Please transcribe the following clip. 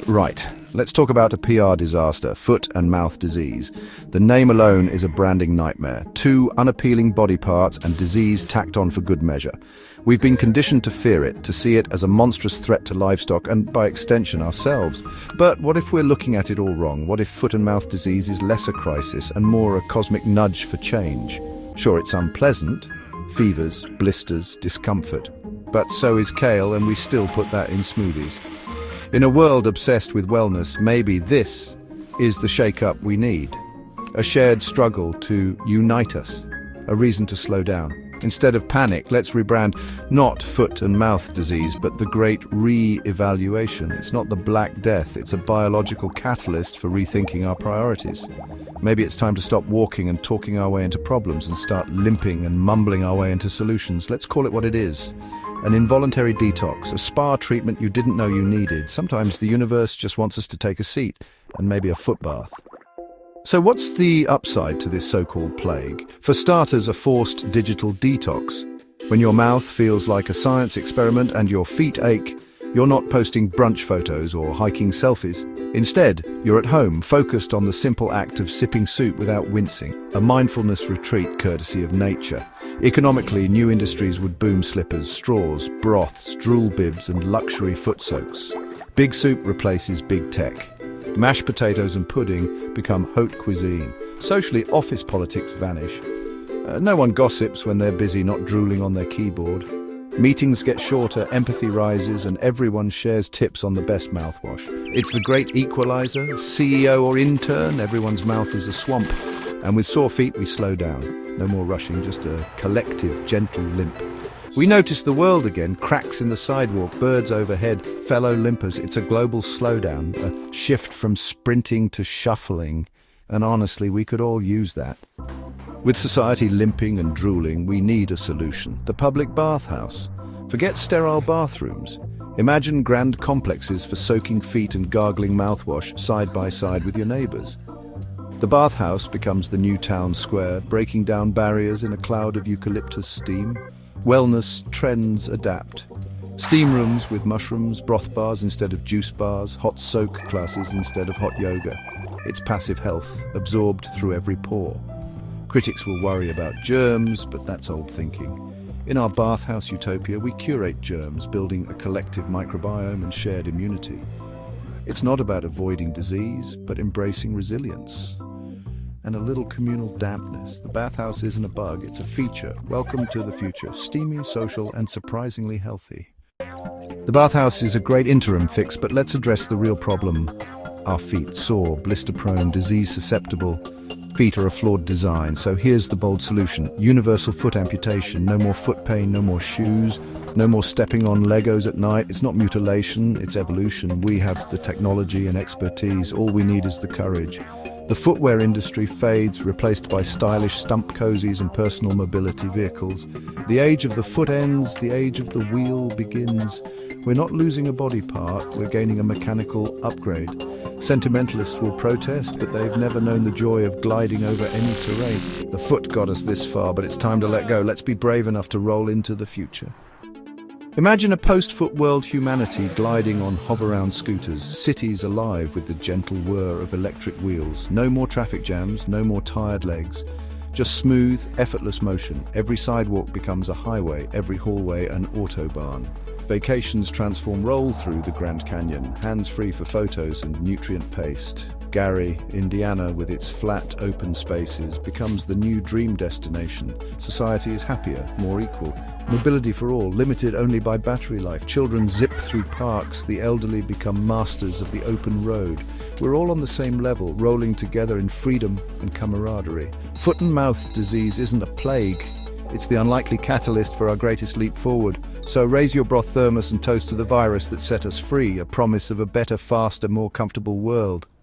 Right, let's talk about a PR disaster, foot and mouth disease. The name alone is a branding nightmare. Two unappealing body parts and disease tacked on for good measure. We've been conditioned to fear it, to see it as a monstrous threat to livestock and, by extension, ourselves. But what if we're looking at it all wrong? What if foot and mouth disease is less a crisis and more a cosmic nudge for change? Sure, it's unpleasant. Fevers, blisters, discomfort. But so is kale, and we still put that in smoothies. In a world obsessed with wellness, maybe this is the shake-up we need. A shared struggle to unite us, a reason to slow down. Instead of panic, let's rebrand not foot and mouth disease, but the great re-evaluation. It's not the Black Death, it's a biological catalyst for rethinking our priorities. Maybe it's time to stop walking and talking our way into problems and start limping and mumbling our way into solutions. Let's call it what it is. An involuntary detox, a spa treatment you didn't know you needed. Sometimes the universe just wants us to take a seat, and maybe a foot bath. So what's the upside to this so-called plague? For starters, a forced digital detox. When your mouth feels like a science experiment and your feet ache, you're not posting brunch photos or hiking selfies. Instead, you're at home, focused on the simple act of sipping soup without wincing, a mindfulness retreat courtesy of nature. Economically, new industries would boom slippers, straws, broths, drool bibs and luxury foot soaks. Big soup replaces big tech. Mashed potatoes and pudding become haute cuisine. Socially, office politics vanish. No one gossips when they're busy not drooling on their keyboard. Meetings get shorter, empathy rises, and everyone shares tips on the best mouthwash. It's the great equalizer. CEO or intern, everyone's mouth is a swamp. And with sore feet, we slow down. No more rushing, just a collective, gentle limp. We notice the world again, cracks in the sidewalk, birds overhead, fellow limpers. It's a global slowdown, a shift from sprinting to shuffling. And honestly, we could all use that. With society limping and drooling, we need a solution. The public bathhouse. Forget sterile bathrooms. Imagine grand complexes for soaking feet and gargling mouthwash side by side with your neighbors. The bathhouse becomes the new town square, breaking down barriers in a cloud of eucalyptus steam. Wellness trends adapt. Steam rooms with mushrooms, broth bars instead of juice bars, hot soak classes instead of hot yoga. It's passive health, absorbed through every pore. Critics will worry about germs, but that's old thinking. In our bathhouse utopia, we curate germs, building a collective microbiome and shared immunity. It's not about avoiding disease, but embracing resilience. And a little communal dampness. The bathhouse isn't a bug, it's a feature. Welcome to the future. Steamy, social, and surprisingly healthy. The bathhouse is a great interim fix, but let's address the real problem. Our feet, sore, blister-prone, disease-susceptible. Feet are a flawed design, so here's the bold solution. Universal foot amputation. No more foot pain, no more shoes, no more stepping on Legos at night. It's not mutilation, it's evolution. We have the technology and expertise. All we need is the courage. The footwear industry fades, replaced by stylish stump cozies and personal mobility vehicles. The age of the foot ends, the age of the wheel begins. We're not losing a body part, we're gaining a mechanical upgrade. Sentimentalists will protest, but they've never known the joy of gliding over any terrain. The foot got us this far, but it's time to let go. Let's be brave enough to roll into the future. Imagine a post-foot world humanity gliding on hover-round scooters, cities alive with the gentle whir of electric wheels. No more traffic jams, no more tired legs. Just smooth, effortless motion. Every sidewalk becomes a highway, every hallway an autobahn. Vacations transform roll through the Grand Canyon, hands-free for photos and nutrient paste. Gary, Indiana, with its flat, open spaces, becomes the new dream destination. Society is happier, more equal. Mobility for all, limited only by battery life. Children zip through parks, the elderly become masters of the open road. We're all on the same level, rolling together in freedom and camaraderie. Foot and mouth disease isn't a plague. It's the unlikely catalyst for our greatest leap forward. So raise your broth thermos and toast to the virus that set us free, a promise of a better, faster, more comfortable world.